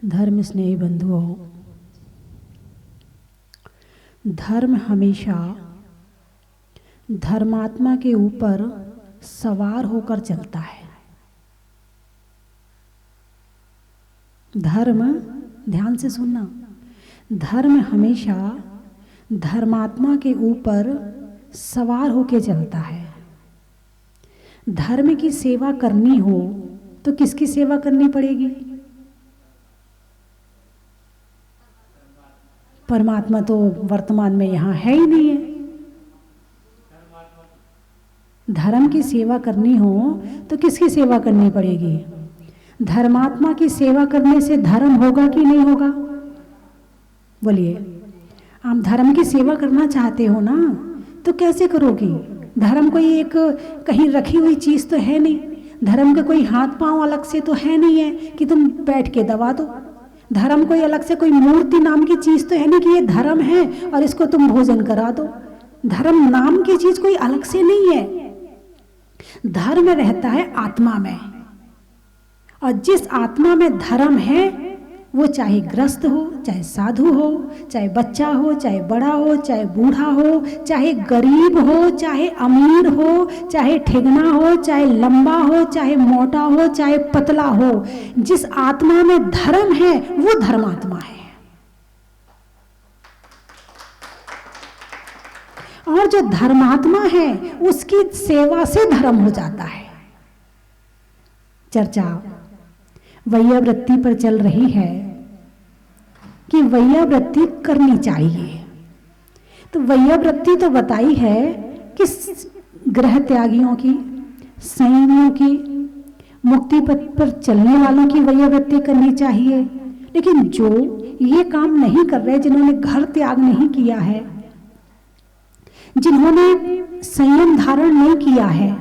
धर्म स्नेही बंधुओं, धर्म हमेशा धर्मात्मा के ऊपर सवार होकर चलता है। धर्म, ध्यान से सुनना, धर्म हमेशा धर्मात्मा के ऊपर सवार होकर चलता है। धर्म की सेवा करनी हो तो किसकी सेवा करनी पड़ेगी? परमात्मा तो वर्तमान में यहाँ है ही नहीं है। धर्म की सेवा करनी हो तो किसकी सेवा करनी पड़ेगी? धर्मात्मा की सेवा करने से धर्म होगा कि नहीं होगा? बोलिए। आप धर्म की सेवा करना चाहते हो ना, तो कैसे करोगी? धर्म कोई एक कहीं रखी हुई चीज तो है नहीं। धर्म के कोई हाथ पांव अलग से तो है नहीं है कि तुम बैठ के दबा दो। धर्म कोई अलग से कोई मूर्ति नाम की चीज तो है नहीं कि ये धर्म है और इसको तुम भोजन करा दो। धर्म नाम की चीज कोई अलग से नहीं है। धर्म रहता है आत्मा में, और जिस आत्मा में धर्म है वो चाहे ग्रस्त हो, चाहे साधु हो, चाहे बच्चा हो, चाहे बड़ा हो, चाहे बूढ़ा हो, चाहे गरीब हो, चाहे अमीर हो, चाहे ठेगना हो, चाहे लंबा हो, चाहे मोटा हो, चाहे पतला हो, जिस आत्मा में धर्म है वो धर्मात्मा है। और जो धर्मात्मा है उसकी सेवा से धर्म हो जाता है। चर्चा वैयावृत्ति पर चल रही है कि वैयावृत्ति करनी चाहिए। तो वैयावृत्ति तो बताई है कि ग्रह त्यागियों की, संयमियों की, मुक्ति पथ पर चलने वालों की वैयावृत्ति करनी चाहिए। लेकिन जो ये काम नहीं कर रहे, जिन्होंने घर त्याग नहीं किया है, जिन्होंने संयम धारण नहीं किया है,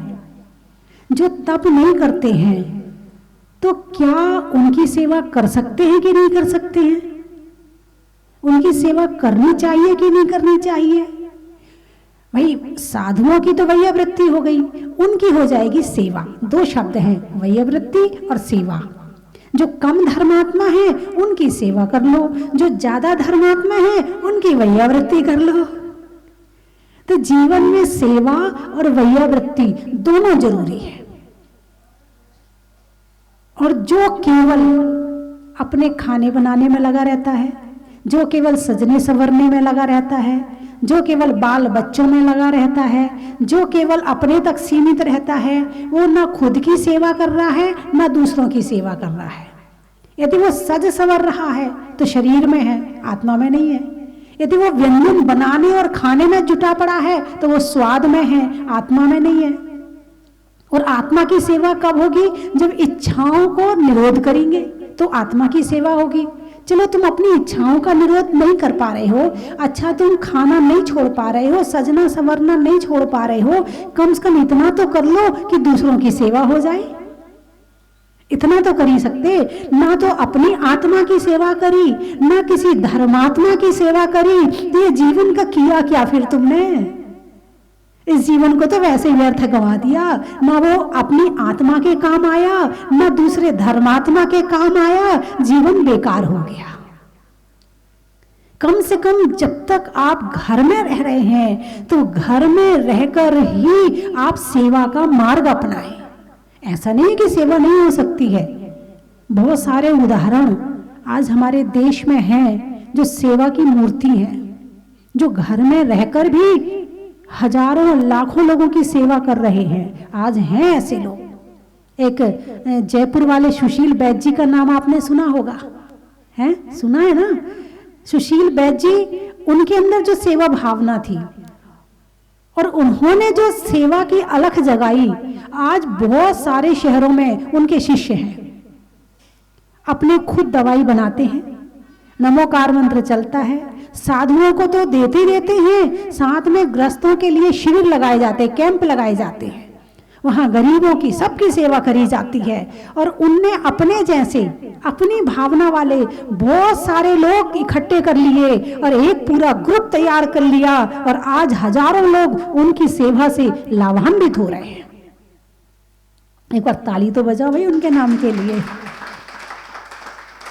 जो तप नहीं करते हैं, तो क्या उनकी सेवा कर सकते हैं कि नहीं कर सकते हैं? उनकी सेवा करनी चाहिए कि नहीं करनी चाहिए? भाई साधुओं की तो वैयावृत्ति हो गई, उनकी हो जाएगी सेवा। दो शब्द हैं, वैयावृत्ति और सेवा। जो कम धर्मात्मा है उनकी सेवा कर लो, जो ज्यादा धर्मात्मा है उनकी वैयावृत्ति कर लो। तो जीवन में सेवा और वैयावृत्ति दोनों जरूरी है। और जो केवल अपने खाने बनाने में लगा रहता है, जो केवल सजने संवरने में लगा रहता है, जो केवल बाल बच्चों में लगा रहता है, जो केवल अपने तक सीमित रहता है, वो ना खुद की सेवा कर रहा है ना दूसरों की सेवा कर रहा है। यदि वो सज संवर रहा है तो शरीर में है, आत्मा में नहीं है। यदि वो व्यंजन बनाने और खाने में जुटा पड़ा है तो वो स्वाद में है, आत्मा में नहीं है। और आत्मा की सेवा कब होगी? जब इच्छाओं को निरोध करेंगे तो आत्मा की सेवा होगी। चलो तुम अपनी इच्छाओं का निरोध नहीं कर पा रहे हो, अच्छा तुम खाना नहीं छोड़ पा रहे हो, सजना संवरना नहीं छोड़ पा रहे हो, कम से कम इतना तो कर लो कि दूसरों की सेवा हो जाए। इतना तो कर ही सकते। ना तो अपनी आत्मा की सेवा करी, ना किसी धर्मात्मा की सेवा करी, तो ये जीवन का किया क्या फिर तुमने? इस जीवन को तो वैसे व्यर्थ गंवा दिया। ना वो अपनी आत्मा के काम आया, ना दूसरे धर्मात्मा के काम आया, जीवन बेकार हो गया। कम से कम जब तक आप घर में रह रहे हैं तो घर में रहकर ही आप सेवा का मार्ग अपनाएं। ऐसा नहीं है कि सेवा नहीं हो सकती है। बहुत सारे उदाहरण आज हमारे देश में हैं जो सेवा की मूर्ति हैं, जो घर में रहकर भी हजारों लाखों लोगों की सेवा कर रहे हैं। आज हैं ऐसे लोग। एक जयपुर वाले सुशील बैद जी का नाम आपने सुना होगा, है? सुना है ना? सुशील बैद जी, उनके अंदर जो सेवा भावना थी और उन्होंने जो सेवा की अलख जगाई, आज बहुत सारे शहरों में उनके शिष्य हैं। अपने खुद दवाई बनाते हैं, नमोकार मंत्र चलता है, साधुओं को तो देते देते हैं, साथ में ग्रस्तों के लिए शिविर लगाए जाते हैं, कैंप लगाए जाते हैं, वहां गरीबों की सबकी सेवा करी जाती है। और उनने अपने जैसे अपनी भावना वाले बहुत सारे लोग इकट्ठे कर लिए और एक पूरा ग्रुप तैयार कर लिया, और आज हजारों लोग उनकी सेवा से लाभान्वित हो रहे हैं। एक बार ताली तो बजाओ भाई उनके नाम के लिए।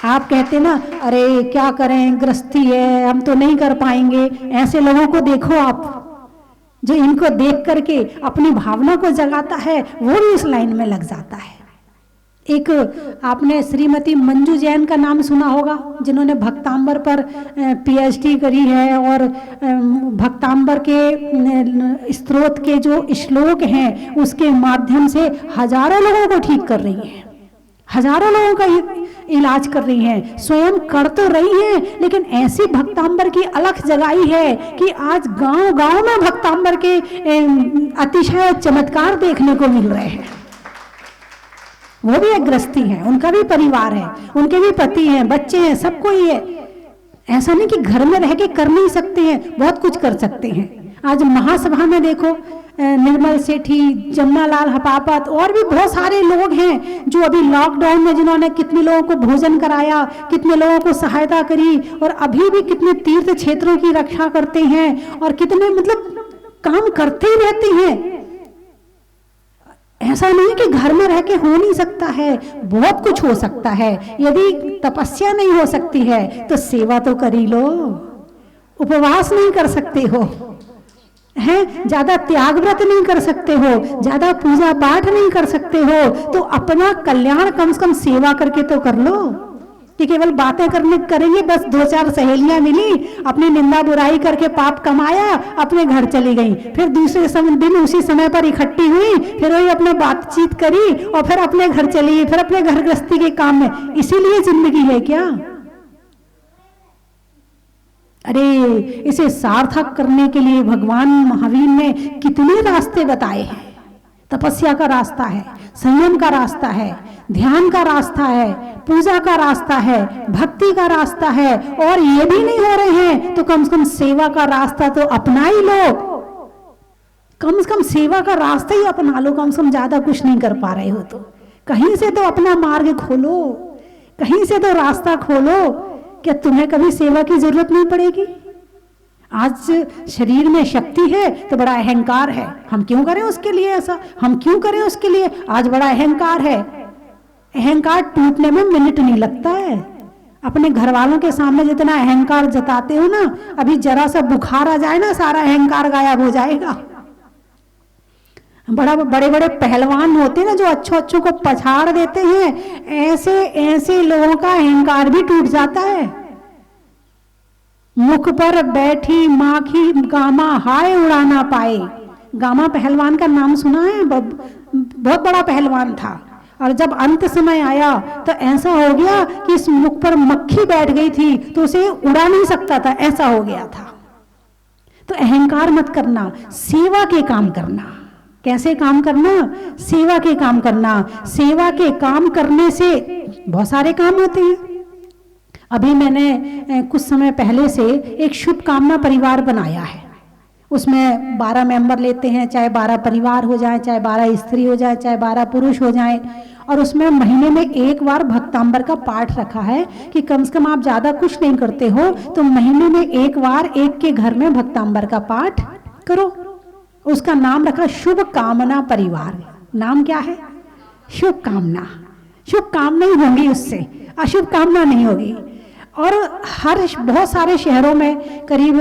आप कहते ना, अरे क्या करें, गृहस्थी है, हम तो नहीं कर पाएंगे। ऐसे लोगों को देखो आप, जो इनको देख करके अपनी भावना को जगाता है वो भी इस लाइन में लग जाता है। एक आपने श्रीमती मंजू जैन का नाम सुना होगा, जिन्होंने भक्तांबर पर पीएचडी करी है और भक्तांबर के स्तोत्र के जो श्लोक हैं उसके माध्यम से हजारों लोगों को ठीक कर रही हैं, हजारों लोगों का इलाज कर रही हैं, स्वयं कर तो रही हैं, लेकिन ऐसी भक्तांबर की अलख जगाई है कि आज गांव-गांव में भक्तांबर के अतिशय चमत्कार देखने को मिल रहे हैं। वो भी एक गृहस्थी है, उनका भी परिवार है, उनके भी पति हैं, बच्चे हैं, सबको ही है। ऐसा नहीं कि घर में रह के कर नहीं सकते हैं, बहुत कुछ कर सकते हैं। आज महासभा में देखो, निर्मल सेठी, जमुनालाल हपापत और भी बहुत सारे लोग हैं जो अभी लॉकडाउन में जिन्होंने कितने लोगों को भोजन कराया, कितने लोगों को सहायता करी, और अभी भी कितने तीर्थ क्षेत्रों की रक्षा करते हैं और कितने मतलब काम करते ही रहते हैं। ऐसा नहीं कि घर में रह के हो नहीं सकता है, बहुत कुछ हो सकता है। यदि तपस्या नहीं हो सकती है तो सेवा तो कर ही लो। उपवास नहीं कर सकते हो हैं, ज्यादा त्याग व्रत नहीं कर सकते हो, ज्यादा पूजा पाठ नहीं कर सकते हो, तो अपना कल्याण कम से कम सेवा करके तो कर लो। कि केवल बातें करने करेंगे, बस 2-4 सहेलियां मिली, अपनी निंदा बुराई करके पाप कमाया, अपने घर चली गई, फिर दूसरे दिन उसी समय पर इकट्ठी हुई, फिर वही अपना बातचीत करी और फिर अपने घर चली गई, फिर अपने घर गृहस्थी के काम में। इसीलिए जिंदगी है क्या? अरे इसे सार्थक करने के लिए भगवान महावीर ने कितने रास्ते बताए हैं। तपस्या का रास्ता है, संयम का रास्ता है, ध्यान का रास्ता है, पूजा का रास्ता है, भक्ति का रास्ता है, और ये भी नहीं हो रहे हैं तो कम से कम सेवा का रास्ता तो अपना ही लो। कम से कम सेवा का रास्ता ही अपना लो। कम से कम ज्यादा कुछ नहीं कर पा रहे हो तो कहीं से तो अपना मार्ग खोलो, कहीं से तो रास्ता खोलो। क्या तुम्हें कभी सेवा की जरूरत नहीं पड़ेगी? आज शरीर में शक्ति है तो बड़ा अहंकार है, हम क्यों करें उसके लिए ऐसा, हम क्यों करें उसके लिए। आज बड़ा अहंकार है, अहंकार टूटने में मिनट नहीं लगता है। अपने घर वालों के सामने जितना अहंकार जताते हो ना, अभी जरा सा बुखार आ जाए ना, सारा अहंकार गायब हो जाएगा। बड़े बड़े पहलवान होते हैं ना, जो अच्छों को पछाड़ देते हैं, ऐसे लोगों का अहंकार भी टूट जाता है। मुख पर बैठी माखी गामा हाय उड़ा ना पाए। गामा पहलवान का नाम सुना है? बहुत बड़ा पहलवान था, और जब अंत समय आया तो ऐसा हो गया कि इस मुख पर मक्खी बैठ गई थी तो उसे उड़ा नहीं सकता था, ऐसा हो गया था। तो अहंकार मत करना, सेवा के काम करना। कैसे काम करना? सेवा के काम करना। सेवा के काम करने से बहुत सारे काम होते हैं। अभी मैंने कुछ समय पहले से एक शुभकामना परिवार बनाया है। उसमें 12 मेंबर लेते हैं, चाहे 12 परिवार हो जाए, चाहे 12 स्त्री हो जाए, चाहे 12 पुरुष हो जाए, और उसमें महीने में एक बार भक्तांबर का पाठ रखा है कि कम से कम आप ज्यादा कुछ नहीं करते हो तो महीने में एक बार एक के घर में भक्तांबर का पाठ करो। उसका नाम रखा शुभ कामना परिवार। नाम क्या है? शुभ कामना। शुभ कामना ही होगी, उससे अशुभ कामना नहीं होगी। और बहुत सारे शहरों में करीब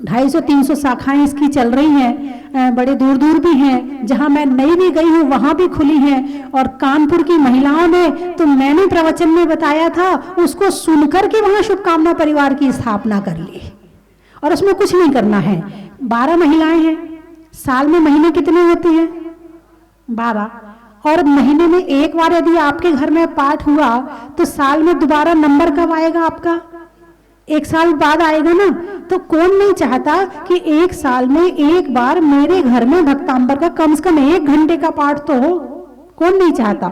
250-300 शाखाएं इसकी चल रही हैं, बड़े दूर दूर भी हैं। जहां मैं नई भी गई हूँ वहां भी खुली हैं। और कानपुर की महिलाओं ने तो मैंने प्रवचन में बताया था, उसको सुनकर के वहां शुभकामना परिवार की स्थापना कर ली। और उसमें कुछ नहीं करना है। 12 महिलाएं हैं, साल में महीने कितने होते हैं? 12। और महीने में एक बार यदि आपके घर में पाठ हुआ तो साल में दोबारा नंबर कब आएगा आपका? 1 साल बाद आएगा ना। तो कौन नहीं चाहता कि 1 साल में एक बार मेरे घर में भक्तांबर का कम से कम 1 घंटे का पाठ तो हो? कौन नहीं चाहता?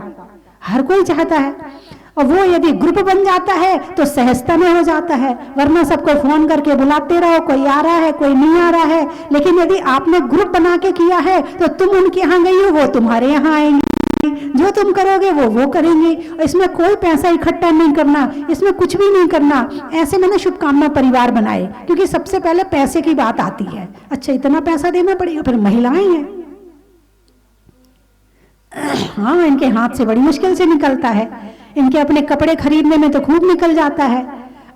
हर कोई चाहता है। और वो यदि ग्रुप बन जाता है तो सहजता में हो जाता है, वरना सबको फोन करके बुलाते रहो, कोई आ रहा है कोई नहीं आ रहा है। लेकिन यदि आपने ग्रुप बना के किया है तो तुम उनके यहाँ गई हो, वो तुम्हारे यहाँ आएंगे, जो तुम करोगे वो करेंगे। इसमें कोई पैसा इकट्ठा नहीं करना, इसमें कुछ भी नहीं करना। ऐसे मैंने शुभकामना परिवार बनाए, क्योंकि सबसे पहले पैसे की बात आती है। अच्छा इतना पैसा देना पड़ेगा, फिर महिलाएं हैं, हाँ इनके हाथ से बड़ी मुश्किल से निकलता है। इनके अपने कपड़े खरीदने में तो खूब निकल जाता है,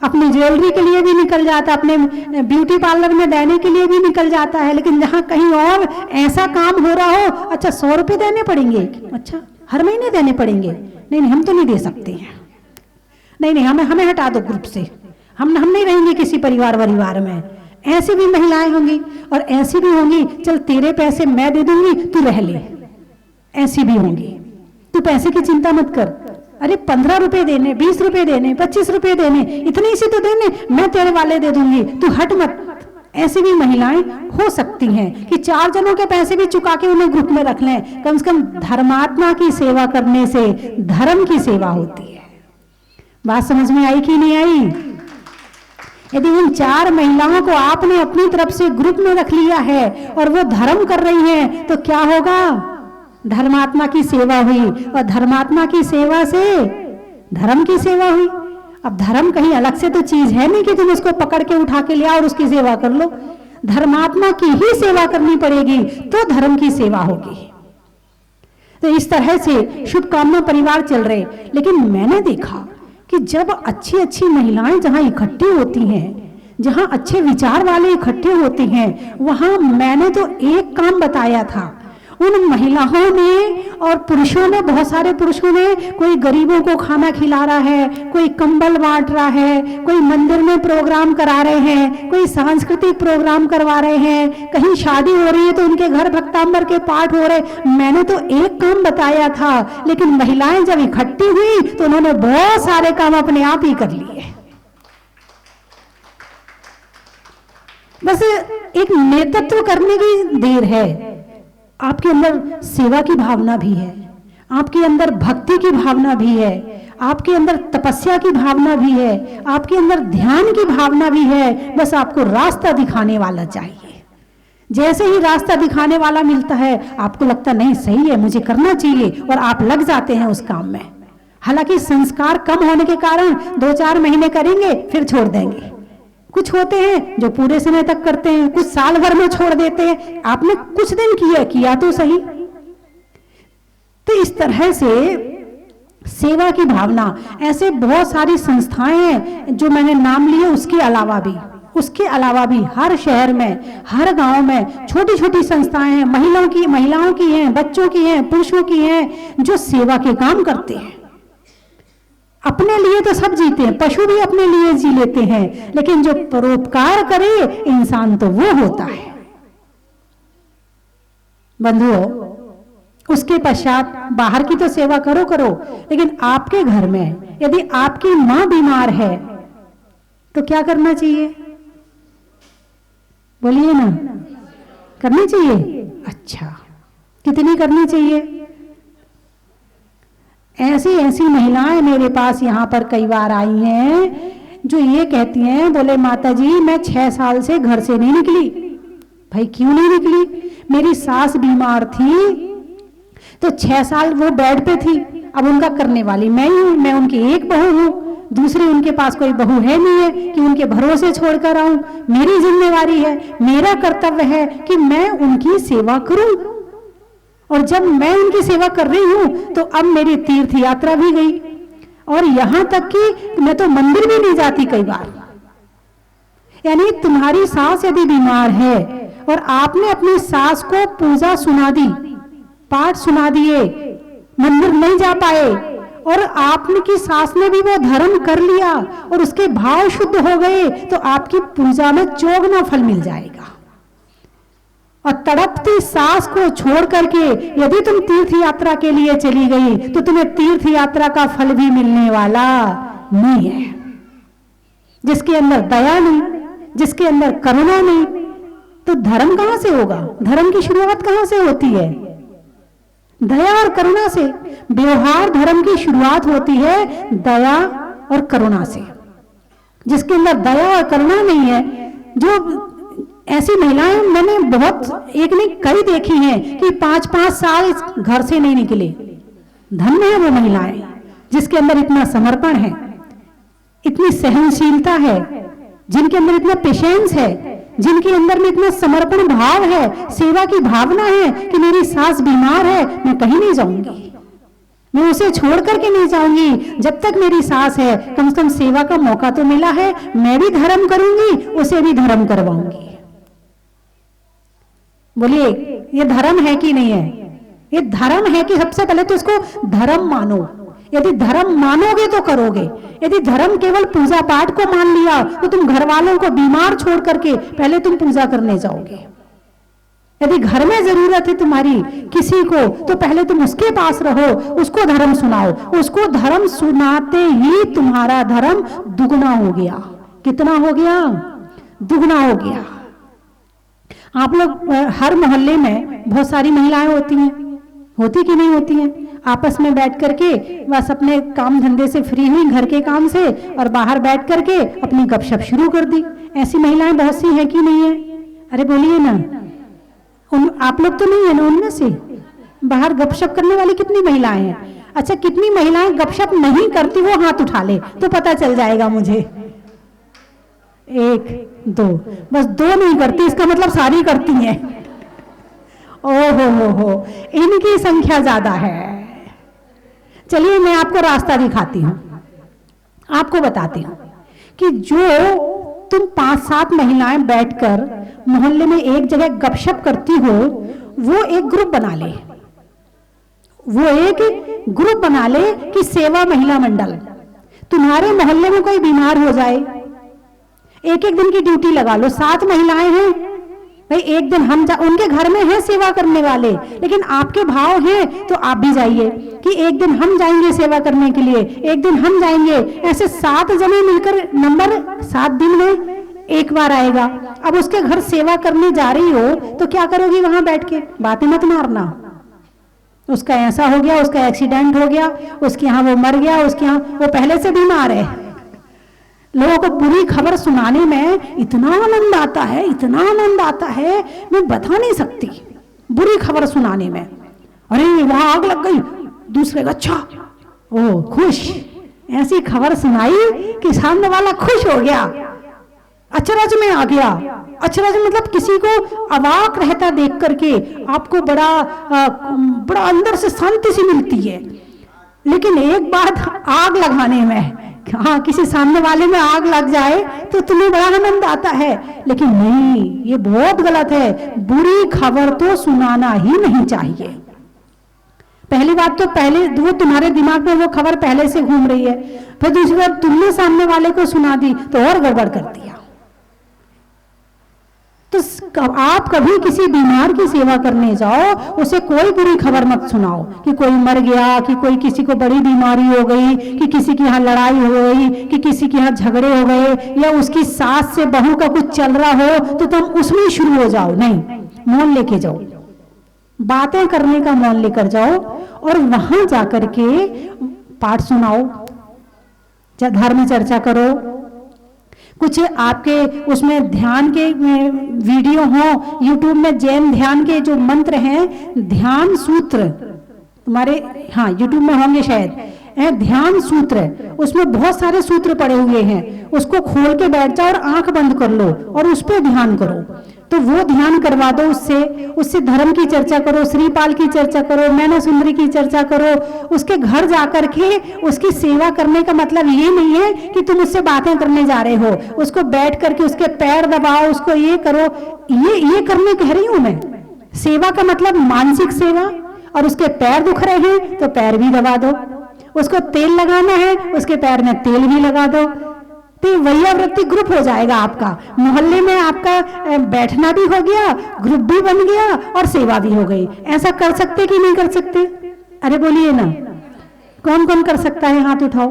अपनी ज्वेलरी के लिए भी निकल जाता है, अपने ब्यूटी पार्लर में देने के लिए भी निकल जाता है। लेकिन जहाँ कहीं और ऐसा काम हो रहा हो, अच्छा 100 रुपये देने पड़ेंगे, अच्छा हर महीने देने पड़ेंगे, नहीं हम तो नहीं दे सकते हैं, नहीं हमें हटा दो ग्रुप से, हम नहीं रहेंगे किसी परिवार में। ऐसी भी महिलाएं होंगी और ऐसी भी होंगी, चल तेरे पैसे मैं दे दूंगी तू रह ले, ऐसी भी होंगी। तू पैसे की चिंता मत कर, अरे 15 रुपए देने, 20 रुपए देने, 25 रुपए देने, इतने से तो देने, मैं तेरे वाले दे दूंगी, तू हट मत। ऐसी भी महिलाएं हो सकती हैं कि 4 जनों के पैसे भी चुका के उन्हें ग्रुप में रख लें। कम से कम धर्मात्मा की सेवा करने से धर्म की सेवा होती है। बात समझ में आई कि नहीं आई? यदि उन 4 महिलाओं को आपने अपनी तरफ से ग्रुप में रख लिया है और वो धर्म कर रही हैं, तो क्या होगा? धर्मात्मा की सेवा हुई, और धर्मात्मा की सेवा से धर्म की सेवा हुई। अब धर्म कहीं अलग से तो चीज है नहीं कि तुम उसको पकड़ के उठा के ले आओ और उसकी सेवा कर लो। धर्मात्मा की ही सेवा करनी पड़ेगी तो धर्म की सेवा होगी। तो इस तरह से शुभकामना परिवार चल रहे। लेकिन मैंने देखा कि जब अच्छी अच्छी महिलाएं जहां इकट्ठी होती हैं, जहां अच्छे विचार वाले इकट्ठे होते हैं, वहां मैंने तो एक काम बताया था। उन महिलाओं ने और पुरुषों ने, बहुत सारे पुरुषों ने, कोई गरीबों को खाना खिला रहा है, कोई कंबल बांट रहा है, कोई मंदिर में प्रोग्राम करा रहे हैं, कोई सांस्कृतिक प्रोग्राम करवा रहे हैं, कहीं शादी हो रही है तो उनके घर भक्तांबर के पाठ हो रहे। मैंने तो एक काम बताया था, लेकिन महिलाएं जब इकट्ठी हुई तो उन्होंने बहुत सारे काम अपने आप ही कर लिए। बस एक नेतृत्व करने की देर है। आपके अंदर सेवा की भावना भी है, आपके अंदर भक्ति की भावना भी है, आपके अंदर तपस्या की भावना भी है, आपके अंदर ध्यान की भावना भी है। बस आपको रास्ता दिखाने वाला चाहिए। जैसे ही रास्ता दिखाने वाला मिलता है, आपको लगता नहीं सही है, मुझे करना चाहिए, और आप लग जाते हैं उस काम में। हालांकि संस्कार कम होने के कारण 2-4 महीने करेंगे फिर छोड़ देंगे। कुछ होते हैं जो पूरे समय तक करते हैं, कुछ साल भर में छोड़ देते हैं। आपने कुछ दिन किया तो सही। तो इस तरह से सेवा की भावना, ऐसे बहुत सारी संस्थाएं हैं जो मैंने नाम लिए, उसके अलावा भी हर शहर में, हर गांव में छोटी छोटी संस्थाएं हैं, महिलाओं की हैं, बच्चों की हैं, पुरुषों की हैं, जो सेवा के काम करते हैं। अपने लिए तो सब जीते हैं, पशु भी अपने लिए जी लेते हैं, लेकिन जो परोपकार करे इंसान तो वो होता है। बंधुओं, उसके पश्चात बाहर की तो सेवा करो, लेकिन आपके घर में यदि आपकी मां बीमार है तो क्या करना चाहिए? बोलिए ना, करनी चाहिए। अच्छा, कितनी करनी चाहिए? ऐसी महिलाएं मेरे पास यहाँ पर कई बार आई हैं जो ये कहती हैं, बोले माता जी मैं 6 साल से घर से नहीं निकली। भाई क्यों नहीं निकली? मेरी सास बीमार थी तो 6 साल वो बेड पे थी। अब उनका करने वाली मैं ही हूँ, मैं उनकी एक बहू हूँ, दूसरी उनके पास कोई बहू है नहीं है कि उनके भरोसे छोड़कर आऊं। मेरी जिम्मेवारी है, मेरा कर्तव्य है कि मैं उनकी सेवा करूं। और जब मैं उनकी सेवा कर रही हूं तो अब मेरी तीर्थ यात्रा भी गई, और यहां तक कि मैं तो मंदिर भी नहीं जाती कई बार। यानी तुम्हारी सास यदि बीमार है और आपने अपनी सास को पूजा सुना दी, पाठ सुना दिए, मंदिर नहीं जा पाए, और आपने की सास ने भी वो धर्म कर लिया और उसके भाव शुद्ध हो गए, तो आपकी पूजा में चौगुना फल मिल जाएगा। और तड़पती सास को छोड़ करके यदि तुम तीर्थ यात्रा के लिए चली गई तो तुम्हें तीर्थ यात्रा का फल भी मिलने वाला नहीं है। जिसके अंदर दया नहीं, जिसके अंदर करुणा नहीं, तो धर्म कहां से होगा? धर्म की शुरुआत कहां से होती है? दया और करुणा से। व्यवहार धर्म की शुरुआत होती है दया और करुणा से। जिसके अंदर दया और करुणा नहीं है, जो ऐसी महिलाएं मैंने बहुत, एक नहीं कई देखी हैं कि 5-5 साल घर से नहीं निकले। धन्य है वो महिलाएं जिसके अंदर इतना समर्पण है, इतनी सहनशीलता है, जिनके अंदर इतना पेशेंस है, जिनके अंदर में इतना समर्पण भाव है, सेवा की भावना है कि मेरी सास बीमार है, मैं कहीं नहीं जाऊंगी। मैं उसे छोड़ करके नहीं जाऊंगी। जब तक मेरी सांस है, कम से कम सेवा का मौका तो मिला है, मैं भी धर्म करूंगी, उसे भी धर्म करवाऊंगी। बोलिए, ये धर्म है कि नहीं है? ये धर्म है कि सबसे पहले तो इसको धर्म मानो। यदि धर्म मानोगे तो करोगे। यदि धर्म केवल पूजा पाठ को मान लिया तो तुम घर वालों को बीमार छोड़ करके पहले तुम पूजा करने जाओगे। यदि घर में जरूरत है तुम्हारी किसी को, तो पहले तुम उसके पास रहो, उसको धर्म सुनाओ। उसको धर्म सुनाते ही तुम्हारा धर्म दुगना हो गया। कितना हो गया? दुगना हो गया। आप लोग हर मोहल्ले में बहुत सारी महिलाएं होती हैं, होती कि नहीं होती हैं? आपस में बैठ करके बस अपने काम धंधे से फ्री हुई, घर के काम से, और बाहर बैठ करके अपनी गपशप शुरू कर दी। ऐसी महिलाएं बहुत सी हैं कि नहीं है? अरे बोलिए ना। आप लोग तो नहीं है ना उनमें से? बाहर गपशप करने वाली कितनी महिलाएं हैं? अच्छा, कितनी महिलाएं गपशप नहीं करती वो हाथ उठा ले तो पता चल जाएगा मुझे। 1 2, बस 2 नहीं करती, इसका मतलब सारी करती हैं। ओहो हो, इनकी संख्या ज्यादा है। चलिए मैं आपको रास्ता दिखाती हूं, आपको बताती हूं कि जो तुम 5-7 महिलाएं बैठकर मोहल्ले में एक जगह गपशप करती हो, वो एक ग्रुप बना ले। वो एक ग्रुप बना ले कि सेवा महिला मंडल। तुम्हारे मोहल्ले में कोई बीमार हो जाए, एक दिन की ड्यूटी लगा लो। 7 महिलाएं हैं भाई, एक दिन हम उनके घर में है सेवा करने वाले, लेकिन आपके भाव हैं तो आप भी जाइए कि एक दिन हम जाएंगे सेवा करने के लिए, एक दिन हम जाएंगे। ऐसे 7 जने मिलकर नंबर 7 दिन में एक बार आएगा। अब उसके घर सेवा करने जा रही हो तो क्या करोगी? वहां बैठ के बातें मत मारना। उसका ऐसा हो गया, उसका एक्सीडेंट हो गया, उसके यहाँ वो मर गया, उसके यहाँ वो पहले से बीमार है। लोगों को बुरी खबर सुनाने में इतना आनंद आता है, इतना आनंद आता है, मैं बता नहीं सकती। बुरी खबर सुनाने में, अरे वहां आग लग गई, दूसरे का अच्छा, ओ खुश। ऐसी खबर सुनाई कि सामने वाला खुश हो गया, अचरज में आ गया। अचरज मतलब किसी को अवाक रहता देख करके आपको बड़ा अंदर से शांति सी मिलती है। लेकिन एक बात आग लगाने में, हाँ, किसी सामने वाले में आग लग जाए तो तुम्हें बड़ा आनंद आता है, लेकिन नहीं, ये बहुत गलत है। बुरी खबर तो सुनाना ही नहीं चाहिए। पहली बात तो पहले वो तुम्हारे दिमाग में वो खबर पहले से घूम रही है, फिर दूसरी बार तुमने सामने वाले को सुना दी तो और गड़बड़ कर दिया। तो आप कभी किसी बीमार की सेवा करने जाओ, उसे कोई बुरी खबर मत सुनाओ कि कोई मर गया, कि कोई किसी को बड़ी बीमारी हो गई, कि किसी के यहाँ लड़ाई हो गई, कि किसी के यहाँ झगड़े हो गए, या उसकी सास से बहू का कुछ चल रहा हो तो तुम उसमें शुरू हो जाओ। नहीं, मौन लेके जाओ, बातें करने का मौन लेकर जाओ और वहां जाकर के पाठ सुनाओ, धर्म चर्चा करो। कुछ आपके उसमें ध्यान के वीडियो हो, यूट्यूब में जैन ध्यान के जो मंत्र हैं, ध्यान सूत्र तुम्हारे, हाँ यूट्यूब में होंगे शायद, ध्यान सूत्र, उसमें बहुत सारे सूत्र पड़े हुए हैं। उसको खोल के बैठ जाओ और आंख बंद कर लो और उस पर ध्यान करो। तो वो ध्यान करवा दो, उससे धर्म की चर्चा करो, श्रीपाल की चर्चा करो, मैना सुंदरी की चर्चा करो। उसके घर जाकर के उसकी सेवा करने का मतलब ये नहीं है कि तुम उससे बातें करने जा रहे हो। उसको बैठ करके उसके पैर दबाओ, उसको ये करो, ये करने कह रही हूं मैं। सेवा का मतलब मानसिक सेवा, और उसके पैर दुख रहे हैं तो पैर भी दबा दो, उसको तेल लगाना है उसके पैर में तेल भी लगा दो। तो वैयावृत्ति ग्रुप हो जाएगा आपका, मोहल्ले में आपका बैठना भी हो गया, ग्रुप भी बन गया और सेवा भी हो गई। ऐसा कर सकते कि नहीं कर सकते? अरे बोलिए ना, कौन कौन कर सकता है? हाथ उठाओ।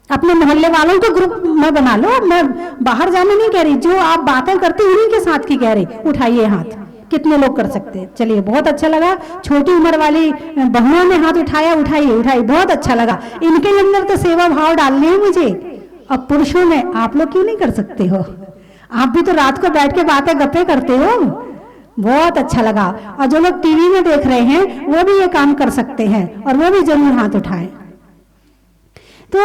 अपने मोहल्ले वालों को ग्रुप में बना लो। मैं बाहर जाने नहीं कह रही, जो आप बातें करते उन्हीं के साथ की कह रही। उठाइए हाथ, कितने लोग कर सकते हैं? चलिए, बहुत अच्छा लगा। छोटी उम्र वाली बहुओं ने हाथ उठाया, उठाइए, बहुत अच्छा लगा। इनके अंदर तो सेवा भाव डालने हैं मुझे। अब पुरुषों में आप लोग क्यों नहीं कर सकते हो? आप भी तो रात को बैठ के बातें गप्पे करते हो, बहुत अच्छा लगा। और जो लोग टीवी में देख रहे हैं वो भी ये काम कर सकते हैं और वो भी जरूर हाथ उठाएं। तो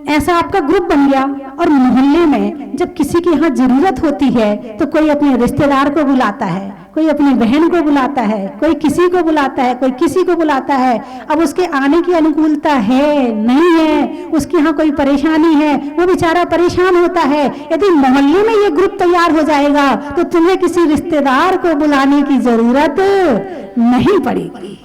ऐसा आपका ग्रुप बन गया। और मोहल्ले में जब किसी की यहाँ जरूरत होती है तो कोई अपने रिश्तेदार को बुलाता है, कोई अपनी बहन को बुलाता है, कोई किसी को बुलाता है, कोई किसी को बुलाता है। अब उसके आने की अनुकूलता है नहीं है, उसके यहाँ कोई परेशानी है, वो बेचारा परेशान होता है। यदि मोहल्ले में ये ग्रुप तैयार हो जाएगा तो तुम्हें किसी रिश्तेदार को बुलाने की जरूरत नहीं पड़ेगी।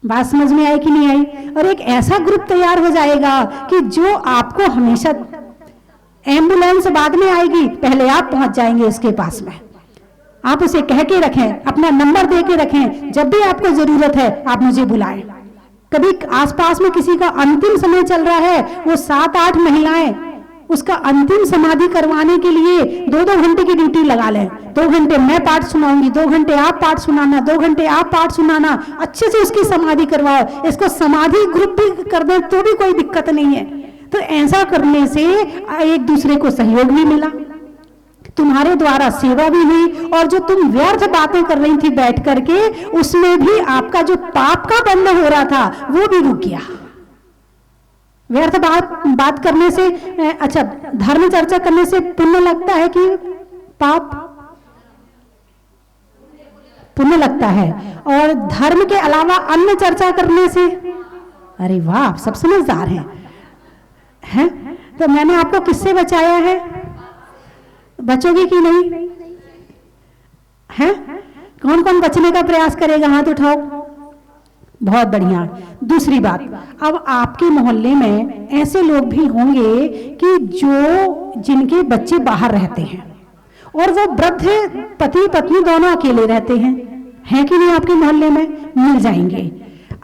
बात समझ में आई कि नहीं आई? और एक ऐसा ग्रुप तैयार हो जाएगा कि जो आपको हमेशा, एम्बुलेंस बाद में आएगी, पहले आप पहुंच जाएंगे उसके पास में। आप उसे कह के रखें, अपना नंबर दे के रखें, जब भी आपको जरूरत है आप मुझे बुलाएं। कभी आसपास में किसी का अंतिम समय चल रहा है, वो 7-8 महिलाएं उसका अंतिम समाधि करवाने के लिए 2-2 घंटे की ड्यूटी लगा लें। 2 घंटे मैं पाठ सुनाऊंगी, 2 घंटे आप पाठ सुनाना, 2 घंटे आप पाठ सुनाना, अच्छे से उसकी समाधि करवाओ। इसको समाधि ग्रुप भी कर दें तो भी कोई दिक्कत नहीं है। तो ऐसा करने से एक दूसरे को सहयोग भी मिला, तुम्हारे द्वारा सेवा भी हुई, और जो तुम व्यर्थ बातें कर रही थी बैठ करके, उसमें भी आपका जो पाप का बंध हो रहा था वो भी रुक गया। व्यर्थ बात करने से, अच्छा, धर्म चर्चा करने से पुण्य लगता है कि पाप? पुण्य लगता है। और धर्म के अलावा अन्य चर्चा करने से, अरे वाह, आप सब समझदार हैं। तो मैंने आपको किससे बचाया है? बचोगे कि नहीं? हैं? कौन कौन बचने का प्रयास करेगा? हाथ उठाओ। बहुत बढ़िया। दूसरी बात, अब आपके मोहल्ले में ऐसे लोग भी होंगे कि जिनके बच्चे बाहर रहते हैं और वो वृद्ध पति पत्नी दोनों अकेले रहते हैं कि नहीं? आपके मोहल्ले में मिल जाएंगे।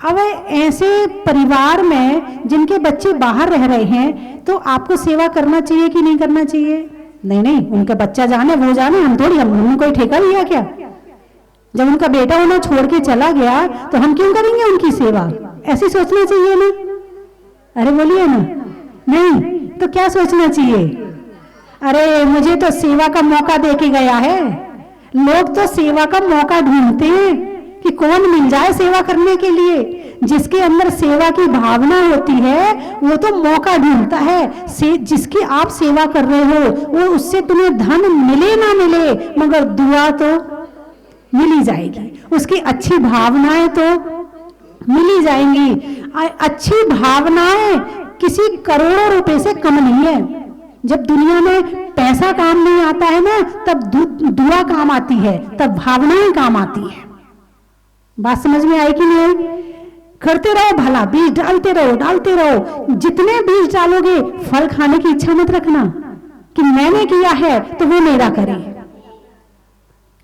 अब ऐसे परिवार में जिनके बच्चे बाहर रह रहे हैं, तो आपको सेवा करना चाहिए कि नहीं करना चाहिए? नहीं, उनका बच्चा जाने वो जाने, हम थोड़ी, हमने कोई ठेका लिया क्या? जब उनका बेटा उन्हें छोड़ के चला गया तो हम क्यों करेंगे उनकी सेवा? ऐसी सोचना चाहिए ना? अरे बोलिए ना। नहीं तो क्या सोचना चाहिए? अरे मुझे तो सेवा का मौका दे के गया है। लोग तो सेवा का मौका ढूंढते हैं कि कौन मिल जाए सेवा करने के लिए। जिसके अंदर सेवा की भावना होती है वो तो मौका ढूंढता है। जिसकी आप सेवा कर रहे हो वो, उससे तुम्हें धन मिले ना मिले, मगर दुआ तो मिली जाएगी, उसकी अच्छी भावनाएं तो मिली जाएंगी। अच्छी भावनाएं किसी करोड़ों रुपए से कम नहीं है। जब दुनिया में पैसा काम नहीं आता है ना, तब दुआ काम आती है, तब भावनाएं काम आती है। बात समझ में आई कि नहीं? करते रहो भला, बीज डालते रहो। जितने बीज डालोगे, फल खाने की इच्छा मत रखना कि मैंने किया है तो वो मेरा करे।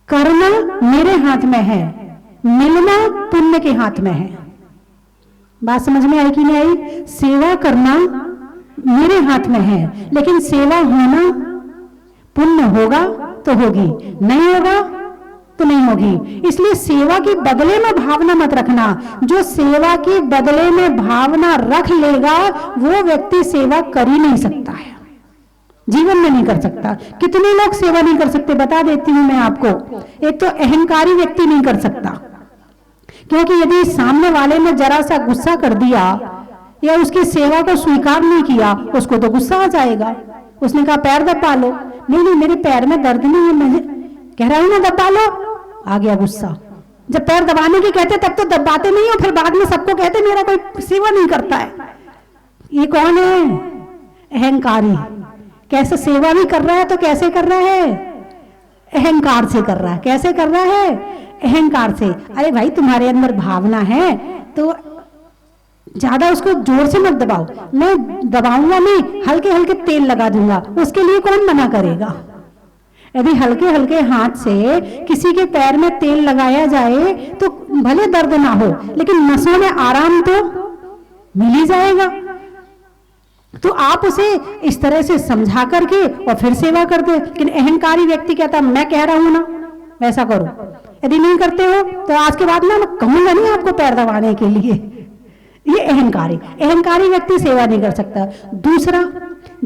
करना मेरे हाथ में है, मिलना पुण्य के हाथ में है। बात समझ में आई कि नहीं आई? सेवा करना मेरे हाथ में है, लेकिन सेवा होना, पुण्य होगा तो होगी, नहीं होगा तो नहीं होगी। इसलिए सेवा के बदले में भावना मत रखना। जो सेवा के बदले में भावना रख लेगा वो व्यक्ति सेवा कर ही नहीं सकता है, जीवन में नहीं कर सकता। कितने लोग सेवा नहीं कर सकते बता देती हूं मैं आपको। एक तो अहंकारी व्यक्ति नहीं कर सकता, क्योंकि यदि सामने वाले ने जरा सा गुस्सा कर दिया या उसकी सेवा को स्वीकार नहीं किया, उसको तो गुस्सा आ जाएगा। उसने कहा पैर दबा लो, नहीं मेरे पैर में दर्द नहीं है, मैं कह रहा हूं ना दबा लो, आ गया गुस्सा। जब पैर दबाने की कहते तब तो दबाते नहीं हो, फिर बाद में सबको कहते मेरा कोई सेवा नहीं करता है। ये कौन है? अहंकारी। कैसे सेवा भी कर रहा है तो कैसे कर रहा है? अहंकार से कर रहा है। कैसे कर रहा है? अहंकार से। अरे भाई तुम्हारे अंदर भावना है तो ज्यादा उसको जोर से मत दबाओ। मैं दबाऊंगा नहीं, हल्के हल्के तेल लगा दूंगा, उसके लिए कौन मना करेगा? यदि हल्के हल्के हाथ से किसी के पैर में तेल लगाया जाए तो भले दर्द ना हो, लेकिन नसों में आराम तो मिल ही जाएगा। तो आप उसे इस तरह से समझा करके और फिर सेवा कर दे। लेकिन अहंकारी व्यक्ति कहता मैं कह रहा हूं ना वैसा करो, यदि नहीं करते हो तो आज के बाद ना मैं कहूंगा नहीं आपको पैर दबाने के लिए। ये अहंकारी व्यक्ति सेवा नहीं कर सकता। दूसरा,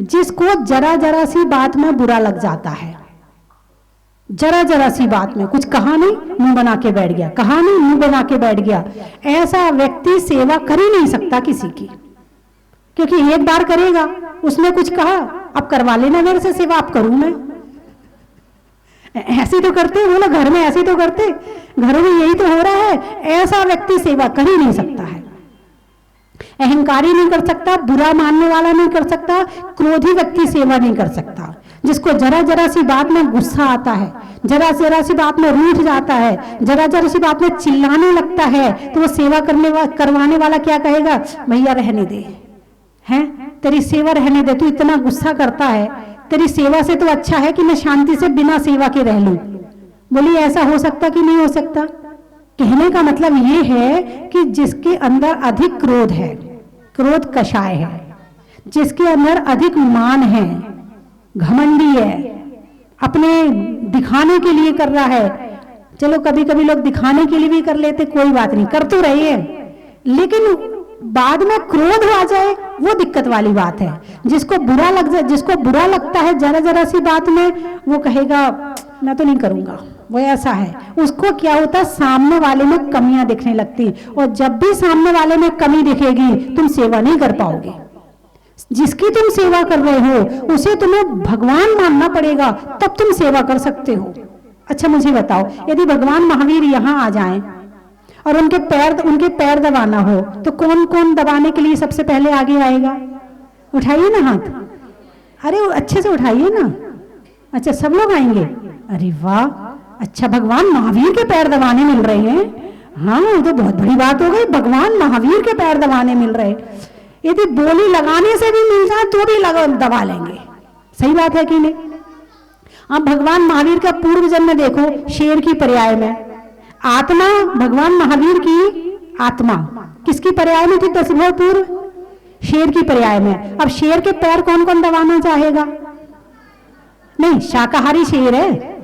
जिसको जरा जरा सी बात में बुरा लग जाता है, जरा सी बात में कुछ कहा नहीं मुंह बना के बैठ गया, कहा नहीं मुंह बना के बैठ गया, ऐसा व्यक्ति सेवा कर ही नहीं सकता किसी की। क्योंकि एक बार करेगा, उसने कुछ कहा, अब करवा लेना मेरे से सेवा, अब करूं मैं, ऐसे तो करते, बोलो घर में ऐसे तो करते, घरों में यही तो हो रहा है। ऐसा व्यक्ति सेवा कर ही नहीं सकता है। अहंकारी नहीं कर सकता, बुरा मानने वाला नहीं कर सकता, क्रोधी व्यक्ति सेवा नहीं कर सकता। जिसको जरा जरा सी बात में गुस्सा आता है, जरा जरा सी बात में रूठ जाता है, जरा जरा सी बात में चिल्लाने लगता है, तो वो सेवा करवाने वाला क्या कहेगा, भैया रहने दे, हैं तेरी सेवा रहने दे, तू इतना गुस्सा करता है, तेरी सेवा से तो अच्छा है कि मैं शांति से बिना सेवा के रह लूं। बोलिए ऐसा हो सकता कि नहीं हो सकता? कहने का मतलब ये है कि जिसके अंदर अधिक क्रोध है, क्रोध कषाय है, जिसके अंदर अधिक मान है, घमंडी है, अपने दिखाने के लिए कर रहा है। चलो कभी कभी लोग दिखाने के लिए भी कर लेते, कोई बात नहीं, कर तो रहे हैं, लेकिन बाद में क्रोध आ जाए वो दिक्कत वाली बात है। जिसको बुरा लग जाए, जिसको बुरा लगता है जरा जरा सी बात में, वो कहेगा मैं तो नहीं करूंगा, वो ऐसा है। उसको क्या होता है, सामने वाले में कमियां दिखने लगती, और जब भी सामने वाले में कमी दिखेगी तुम सेवा नहीं कर पाओगे। जिसकी तुम सेवा कर रहे हो उसे तुम्हें भगवान मानना पड़ेगा, तब तुम सेवा कर सकते हो। अच्छा मुझे बताओ, यदि भगवान महावीर यहाँ आ जाएं और उनके पैर दबाना हो तो कौन कौन दबाने के लिए सबसे पहले आगे आएगा? उठाइए ना हाथ, अरे अच्छे से उठाइए ना। अच्छा सब लोग आएंगे, अरे वाह, अच्छा भगवान महावीर के पैर दबाने मिल रहे हैं। हाँ वो तो बहुत बड़ी बात हो गई, भगवान महावीर के पैर दबाने मिल रहे। यदि बोली लगाने से भी मिल जाए तो भी दबा लेंगे, सही बात है कि नहीं? आप भगवान महावीर का पूर्व जन्म देखो, शेर की पर्याय में आत्मा, भगवान महावीर की आत्मा किसकी पर्याय में थी? 10 भव पूर्व शेर की पर्याय में। अब शेर के पैर कौन कौन दबाना चाहेगा? नहीं, शाकाहारी शेर है,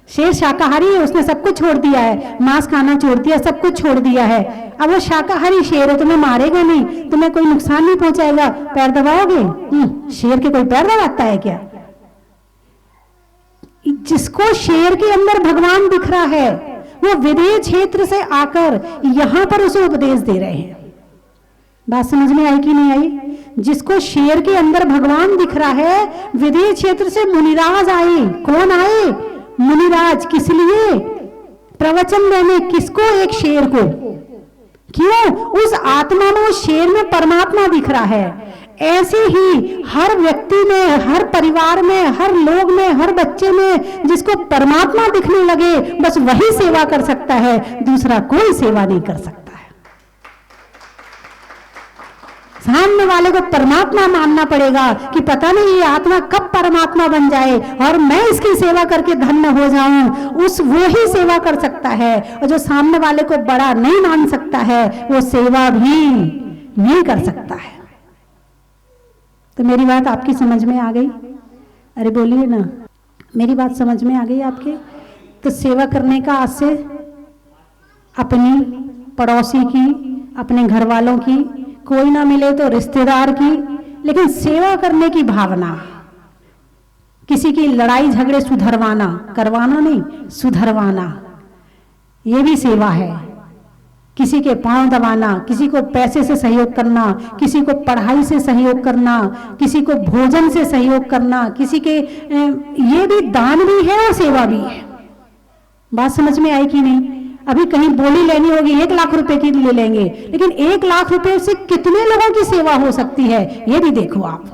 शेर शाकाहारी है, उसने सब कुछ छोड़ दिया है, मांस खाना छोड़ दिया, सब कुछ छोड़ दिया है। अब वो शाकाहारी शेर है, तुम्हें मारेगा नहीं, तुम्हें कोई नुकसान नहीं पहुंचाएगा, पैर दबाओगे? शेर के कोई पैर दबाता है क्या? जिसको शेर के अंदर भगवान दिख रहा है वो विदेश क्षेत्र से आकर यहां पर उसे उपदेश दे रहे हैं। बात समझ में आई कि नहीं आई? जिसको शेर के अंदर भगवान दिख रहा है, विदेश क्षेत्र से मुनिराज आए। कौन आए? मुनिराज। किस लिए? प्रवचन देने। किसको? एक शेर को। क्यों? उस आत्मा में, उस शेर में परमात्मा दिख रहा है। ऐसे ही हर व्यक्ति में, हर परिवार में, हर लोग में, हर बच्चे में जिसको परमात्मा दिखने लगे, बस वही सेवा कर सकता है, दूसरा कोई सेवा नहीं कर सकता है। सामने वाले को परमात्मा मानना पड़ेगा कि पता नहीं ये आत्मा कब परमात्मा बन जाए और मैं इसकी सेवा करके धन्य हो जाऊं, उस वो ही सेवा कर सकता है। और जो सामने वाले को बड़ा नहीं मान सकता है वो सेवा भी नहीं कर सकता है। तो मेरी बात आपकी समझ में आ गई? अरे बोलिए ना, मेरी बात समझ में आ गई आपके? तो सेवा करने का आज से अपनी, पड़ोसी की, अपने घर वालों की, कोई ना मिले तो रिश्तेदार की, लेकिन सेवा करने की भावना, किसी की लड़ाई झगड़े सुधरवाना, करवाना नहीं, सुधरवाना, ये भी सेवा है। किसी के पांव दबाना, किसी को पैसे से सहयोग करना, किसी को पढ़ाई से सहयोग करना, किसी को भोजन से सहयोग करना, किसी के, ये भी दान भी है और सेवा भी है। बात समझ में आई कि नहीं? अभी कहीं बोली लेनी होगी 1 लाख रुपए की ले लेंगे, लेकिन 1 लाख रुपए से कितने लोगों की सेवा हो सकती है ये भी देखो आप,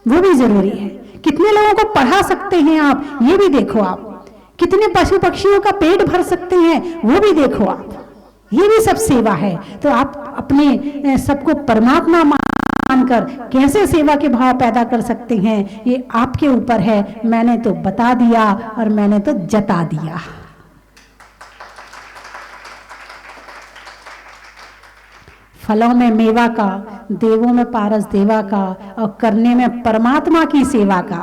वो भी जरूरी है। कितने लोगों को पढ़ा सकते हैं आप, ये भी देखो आप। कितने पशु पक्षियों का पेट भर सकते हैं वो भी देखो आप, ये भी सब सेवा है। तो आप अपने सबको परमात्मा मानकर कैसे सेवा के भाव पैदा कर सकते हैं, ये आपके ऊपर है। मैंने तो बता दिया और मैंने तो जता दिया। फलों में मेवा का, देवों में पारस देवा का, और करने में परमात्मा की सेवा का।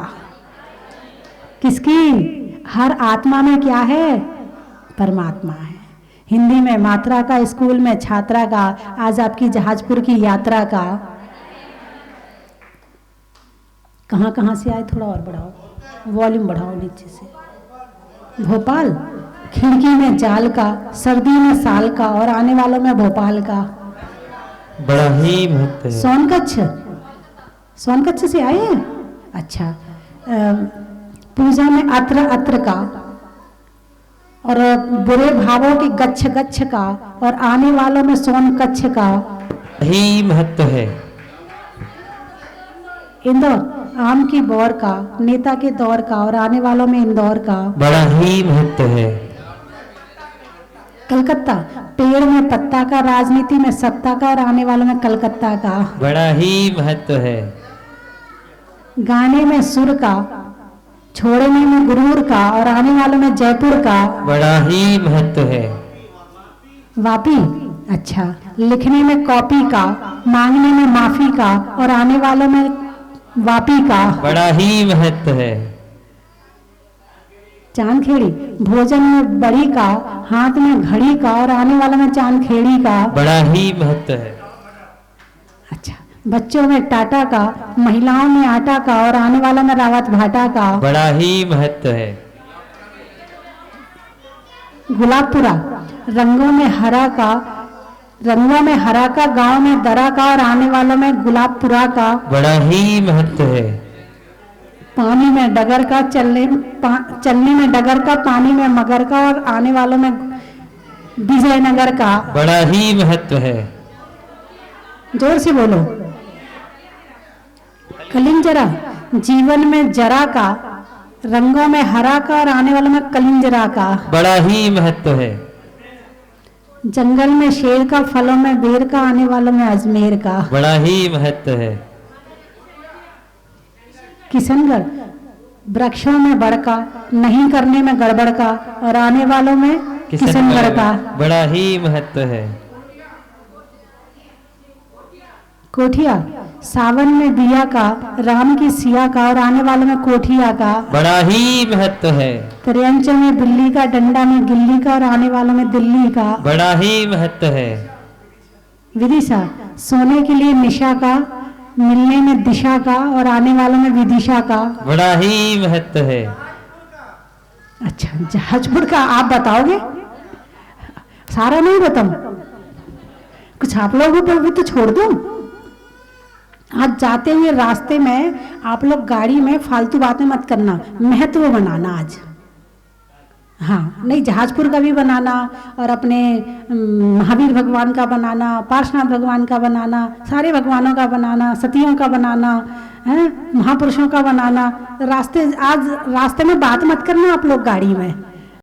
किसकी? हर आत्मा में क्या है? परमात्मा है। हिंदी में मात्रा का, स्कूल में छात्रा का, आज आपकी जहाजपुर की यात्रा का। कहाँ कहाँ से आए? थोड़ा और बढ़ाओ, वॉल्यूम बढ़ाओ नीचे से। भोपाल, खिड़की में जाल का, सर्दी में साल का, और आने वालों में भोपाल का। बड़ा ही भक्त है। सोनकच्छ, सोनकच्छ से आए हैं? अच्छा। पूजा में अत्र, अत्र का, और बुरे भावों के गच्छ गच्छ का और आने वालों में सोन कच्छ का ही महत्व है। इंदौर आम की बौर का, नेता के दौर का और आने वालों में इंदौर का बड़ा ही महत्व है। कलकत्ता पेड़ में पत्ता का, राजनीति में सत्ता का और आने वालों में कलकत्ता का बड़ा ही महत्व है। गाने में सुर का, छोड़ने में गुरूर का और आने वालों में जयपुर का बड़ा ही महत्व है। वापी अच्छा, लिखने में कॉपी का, मांगने में माफी का और आने वालों में वापी का बड़ा ही महत्व है। चांदखेड़ी भोजन में बड़ी का, हाथ में घड़ी का और आने वालों में चांदखेड़ी का बड़ा ही महत्व है। अच्छा, बच्चों में टाटा का, महिलाओं में आटा का और आने वाला में रावत भाटा का बड़ा ही महत्व है। गुलाबपुरा रंगों में हरा का, रंगों में हरा का, गांव में दरा का और आने वालों में गुलाबपुरा का बड़ा ही महत्व है। पानी में डगर का, चलने में डगर का, पानी में मगर का और आने वालों में विजयनगर का बड़ा ही महत्व है। जोर से बोलो। कलिंजरा जीवन में जरा का, रंगों में हरा का और आने वालों में कलिंजरा का बड़ा ही महत्व है। जंगल में शेर का, फलों में बेर का, आने वालों में अजमेर का बड़ा ही महत्व है। किशनगढ़ वृक्षों में बड़का, नहीं करने में गड़बड़ का और आने वालों में किशनगढ़ का बड़ा ही महत्व है। कोठिया सावन में बिया का, राम की सिया का और आने वालों में कोठिया का बड़ा ही महत्व है। त्रियंचल में बिल्ली का, डंडा में गिल्ली का और आने वालों में दिल्ली का बड़ा ही महत्व है। विदिशा सोने के लिए निशा का, मिलने में दिशा का और आने वालों में विदिशा का बड़ा ही महत्व है। अच्छा, जहाजपुर का आप बताओगे? सारा नहीं बताऊं, कुछ आप लोगों पर भी तो छोड़ दूं। आज जाते हुए रास्ते में आप लोग गाड़ी में फालतू बातें मत करना, महत्व बनाना आज। हाँ, नहीं जहाजपुर का भी बनाना और अपने महावीर भगवान का बनाना, पार्श्वनाथ भगवान का बनाना, सारे भगवानों का बनाना, सतियों का बनाना, महापुरुषों का बनाना। आज रास्ते में बात मत करना आप लोग गाड़ी में।